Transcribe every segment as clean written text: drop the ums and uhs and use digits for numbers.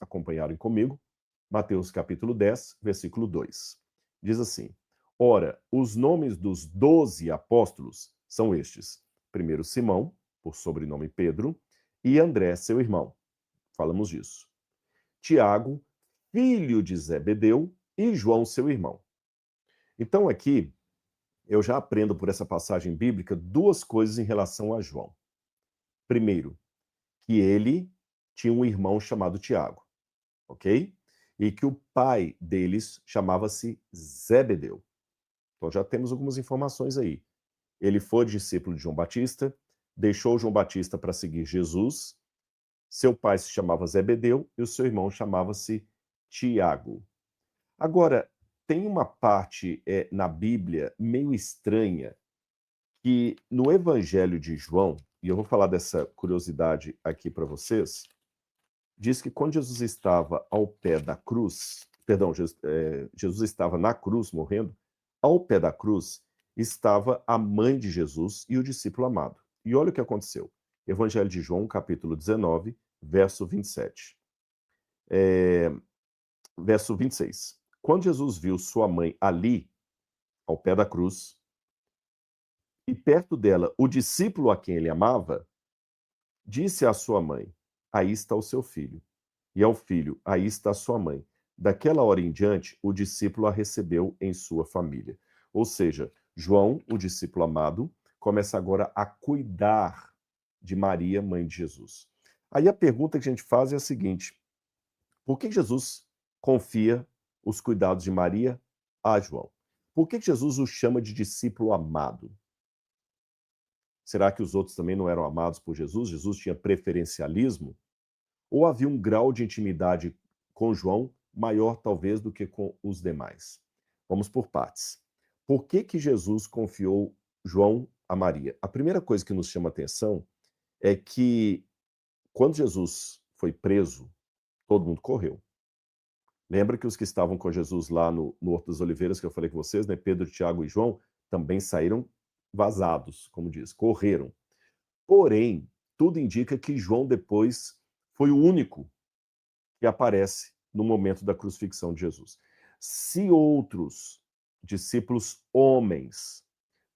acompanharem comigo, Mateus capítulo 10, versículo 2. Diz assim: Ora, os nomes dos 12 apóstolos são estes: primeiro Simão, por sobrenome Pedro, e André, seu irmão. Falamos disso. Tiago, filho de Zebedeu, e João, seu irmão. Então aqui eu já aprendo por essa passagem bíblica duas coisas em relação a João. Primeiro, que ele tinha um irmão chamado Tiago, ok? E que o pai deles chamava-se Zebedeu. Então já temos algumas informações aí. Ele foi discípulo de João Batista, deixou João Batista para seguir Jesus. Seu pai se chamava Zebedeu e o seu irmão chamava-se Tiago. Agora, tem uma parte na Bíblia meio estranha que no Evangelho de João, e eu vou falar dessa curiosidade aqui para vocês, diz que quando Jesus estava ao pé da cruz, perdão, Jesus estava na cruz morrendo, ao pé da cruz estava a mãe de Jesus e o discípulo amado. E olha o que aconteceu. Evangelho de João, capítulo 19, verso 27. Verso 26. Quando Jesus viu sua mãe ali, ao pé da cruz, e perto dela o discípulo a quem ele amava, disse à sua mãe: Aí está o seu filho. E ao filho: Aí está a sua mãe. Daquela hora em diante, o discípulo a recebeu em sua família. Ou seja, João, o discípulo amado, começa agora a cuidar de Maria, mãe de Jesus. Aí a pergunta que a gente faz é a seguinte: por que Jesus confia os cuidados de Maria a João? Por que Jesus o chama de discípulo amado? Será que os outros também não eram amados por Jesus? Jesus tinha preferencialismo? Ou havia um grau de intimidade com João maior, talvez, do que com os demais? Vamos por partes. Por que Jesus confiou João a Maria? A primeira coisa que nos chama a atenção é que, quando Jesus foi preso, todo mundo correu. Lembra que os que estavam com Jesus lá no Horto das Oliveiras, que eu falei com vocês, né? Pedro, Tiago e João, também saíram vazados, como diz, correram. Porém, tudo indica que João depois foi o único que aparece no momento da crucifixão de Jesus. Se outros discípulos homens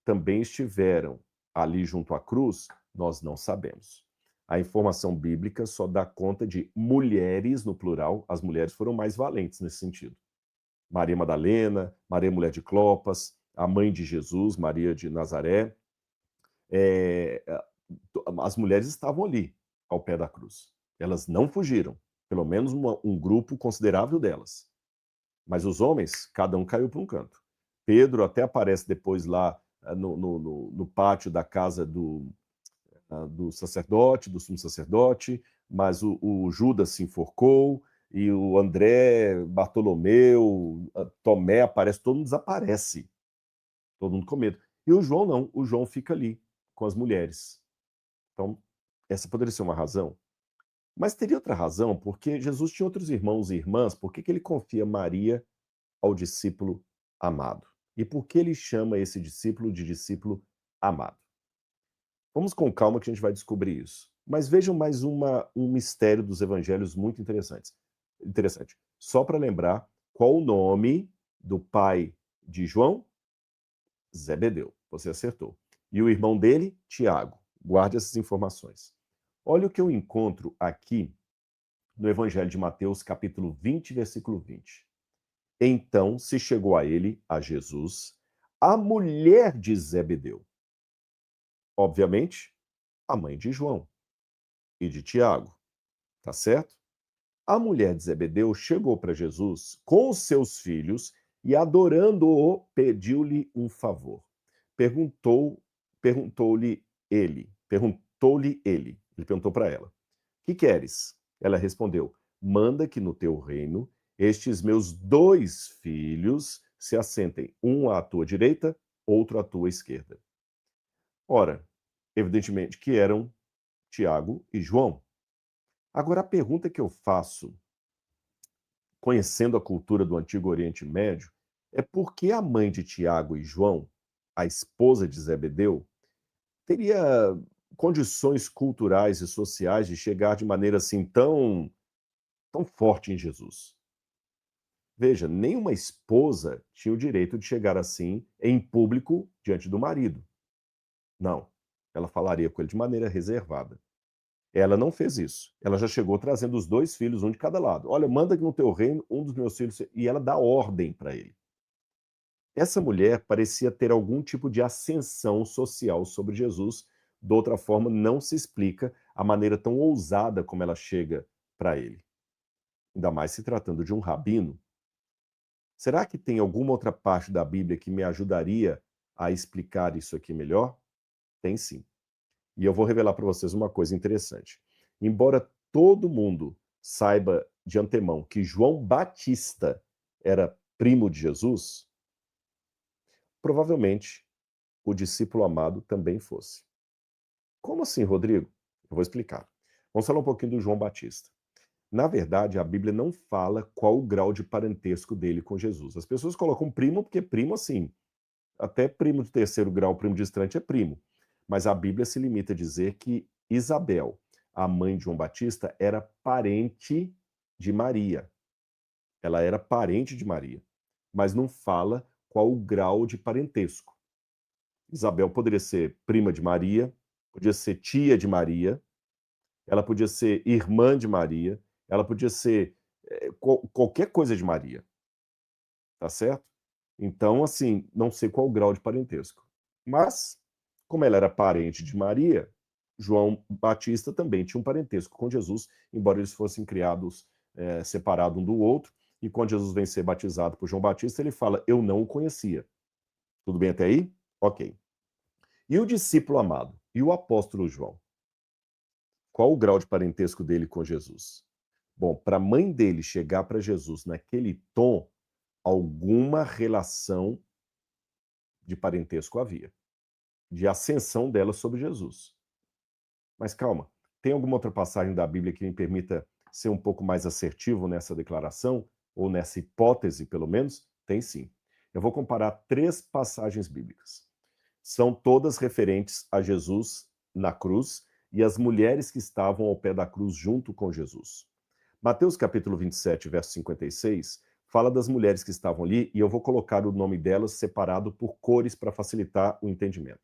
também estiveram ali junto à cruz, nós não sabemos. A informação bíblica só dá conta de mulheres, no plural, as mulheres foram mais valentes nesse sentido. Maria Madalena, Maria Mulher de Clopas, a mãe de Jesus, Maria de Nazaré, é, as mulheres estavam ali, ao pé da cruz. Elas não fugiram, pelo menos um grupo considerável delas. Mas os homens, cada um caiu para um canto. Pedro até aparece depois lá no pátio da casa do sacerdote, do sumo sacerdote, mas o Judas se enforcou, e o André, Bartolomeu, Tomé aparece, todo mundo desaparece. Todo mundo com medo. E o João não, o João fica ali, com as mulheres. Então, essa poderia ser uma razão. Mas teria outra razão, porque Jesus tinha outros irmãos e irmãs, por que ele confia Maria ao discípulo amado? E por que ele chama esse discípulo de discípulo amado? Vamos com calma que a gente vai descobrir isso. Mas vejam mais um mistério dos evangelhos muito interessante. Só para lembrar, qual o nome do pai de João? Zebedeu. Você acertou. E o irmão dele? Tiago. Guarde essas informações. Olha o que eu encontro aqui no Evangelho de Mateus, capítulo 20, versículo 20. Então se chegou a ele, a Jesus, a mulher de Zebedeu. Obviamente, a mãe de João e de Tiago, tá certo? A mulher de Zebedeu chegou para Jesus com os seus filhos e, adorando-o, pediu-lhe um favor. Perguntou-lhe ele perguntou para ela: Que queres? Ela respondeu: Manda que no teu reino estes meus dois filhos se assentem, um à tua direita, outro à tua esquerda. Ora, evidentemente que eram Tiago e João. Agora, a pergunta que eu faço, conhecendo a cultura do Antigo Oriente Médio, é por que a mãe de Tiago e João, a esposa de Zebedeu, teria condições culturais e sociais de chegar de maneira assim tão tão forte em Jesus. Veja, nenhuma esposa tinha o direito de chegar assim em público diante do marido. Não, ela falaria com ele de maneira reservada. Ela não fez isso. Ela já chegou trazendo os 2 filhos, um de cada lado. "Olha, manda aqui no teu reino um dos meus filhos", e ela dá ordem para ele. Essa mulher parecia ter algum tipo de ascensão social sobre Jesus, de outra forma não se explica a maneira tão ousada como ela chega para ele. Ainda mais se tratando de um rabino. Será que tem alguma outra parte da Bíblia que me ajudaria a explicar isso aqui melhor? Tem sim. E eu vou revelar para vocês uma coisa interessante. Embora todo mundo saiba de antemão que João Batista era primo de Jesus, provavelmente o discípulo amado também fosse. Como assim, Rodrigo? Eu vou explicar. Vamos falar um pouquinho do João Batista. Na verdade, a Bíblia não fala qual o grau de parentesco dele com Jesus. As pessoas colocam primo porque primo, assim, até primo de terceiro grau, primo distante é primo. Mas a Bíblia se limita a dizer que Isabel, a mãe de João Batista, era parente de Maria. Ela era parente de Maria, mas não fala qual o grau de parentesco. Isabel poderia ser prima de Maria, podia ser tia de Maria, ela podia ser irmã de Maria, ela podia ser qualquer coisa de Maria, tá certo? Então, assim, não sei qual o grau de parentesco. Mas, como ela era parente de Maria, João Batista também tinha um parentesco com Jesus, embora eles fossem criados separados um do outro. E quando Jesus vem ser batizado por João Batista, ele fala: "Eu não o conhecia". Tudo bem até aí? Ok. E o discípulo amado? E o apóstolo João? Qual o grau de parentesco dele com Jesus? Bom, para a mãe dele chegar para Jesus naquele tom, alguma relação de parentesco havia, de ascensão dela sobre Jesus. Mas calma, tem alguma outra passagem da Bíblia que me permita ser um pouco mais assertivo nessa declaração, ou nessa hipótese, pelo menos? Tem sim. Eu vou comparar 3 passagens bíblicas. São todas referentes a Jesus na cruz e as mulheres que estavam ao pé da cruz junto com Jesus. Mateus capítulo 27, verso 56, fala das mulheres que estavam ali, e eu vou colocar o nome delas separado por cores para facilitar o entendimento.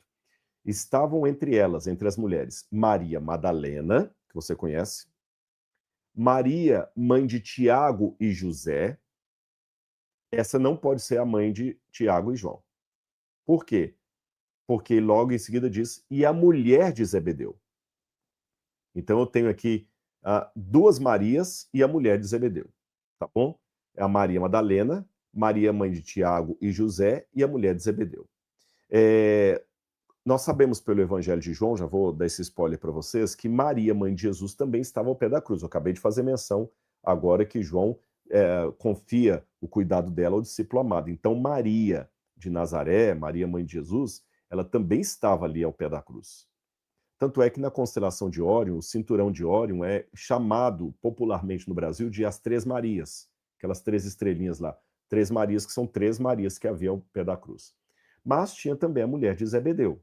Estavam entre elas, entre as mulheres, Maria Madalena, que você conhece, Maria, mãe de Tiago e José. Essa não pode ser a mãe de Tiago e João. Por quê? Porque logo em seguida diz, e a mulher de Zebedeu. Então eu tenho aqui 2 Marias e a mulher de Zebedeu, tá bom? É a Maria Madalena, Maria, mãe de Tiago e José, e a mulher de Zebedeu. Nós sabemos pelo Evangelho de João, já vou dar esse spoiler para vocês, que Maria, mãe de Jesus, também estava ao pé da cruz. Eu acabei de fazer menção agora que João confia o cuidado dela ao discípulo amado. Então, Maria de Nazaré, Maria, mãe de Jesus, ela também estava ali ao pé da cruz. Tanto é que na constelação de Órion, o cinturão de Órion é chamado popularmente no Brasil de as Três Marias, aquelas 3 estrelinhas lá. 3 Marias, que são 3 Marias que havia ao pé da cruz. Mas tinha também a mulher de Zebedeu.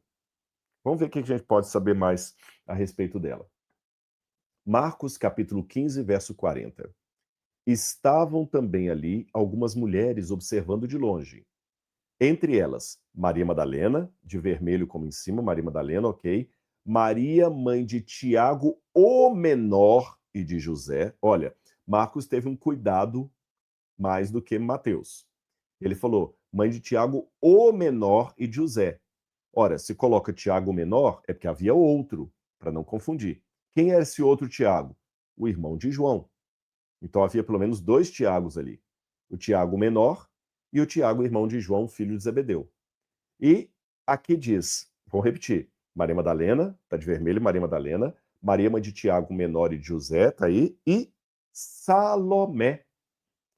Vamos ver o que a gente pode saber mais a respeito dela. Marcos capítulo 15, verso 40. Estavam também ali algumas mulheres observando de longe. Entre elas, Maria Madalena, de vermelho como em cima, Maria Madalena, ok. Maria, mãe de Tiago, o menor, e de José. Olha, Marcos teve um cuidado mais do que Mateus. Ele falou, mãe de Tiago, o menor, e de José. Ora, se coloca Tiago menor, é porque havia outro, para não confundir. Quem era esse outro Tiago? O irmão de João. Então havia pelo menos 2 Tiagos ali. O Tiago menor e o Tiago, irmão de João, filho de Zebedeu. E aqui diz, vou repetir, Maria Madalena, está de vermelho, Maria Madalena, Maria, mãe de Tiago menor e de José, está aí, e Salomé.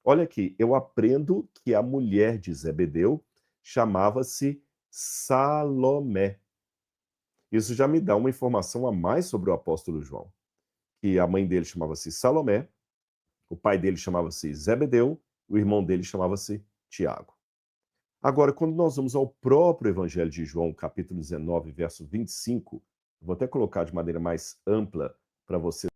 Olha aqui, eu aprendo que a mulher de Zebedeu chamava-se Salomé. Isso já me dá uma informação a mais sobre o apóstolo João, que a mãe dele chamava-se Salomé, o pai dele chamava-se Zebedeu, o irmão dele chamava-se Tiago. Agora, quando nós vamos ao próprio Evangelho de João, capítulo 19, verso 25, vou até colocar de maneira mais ampla para você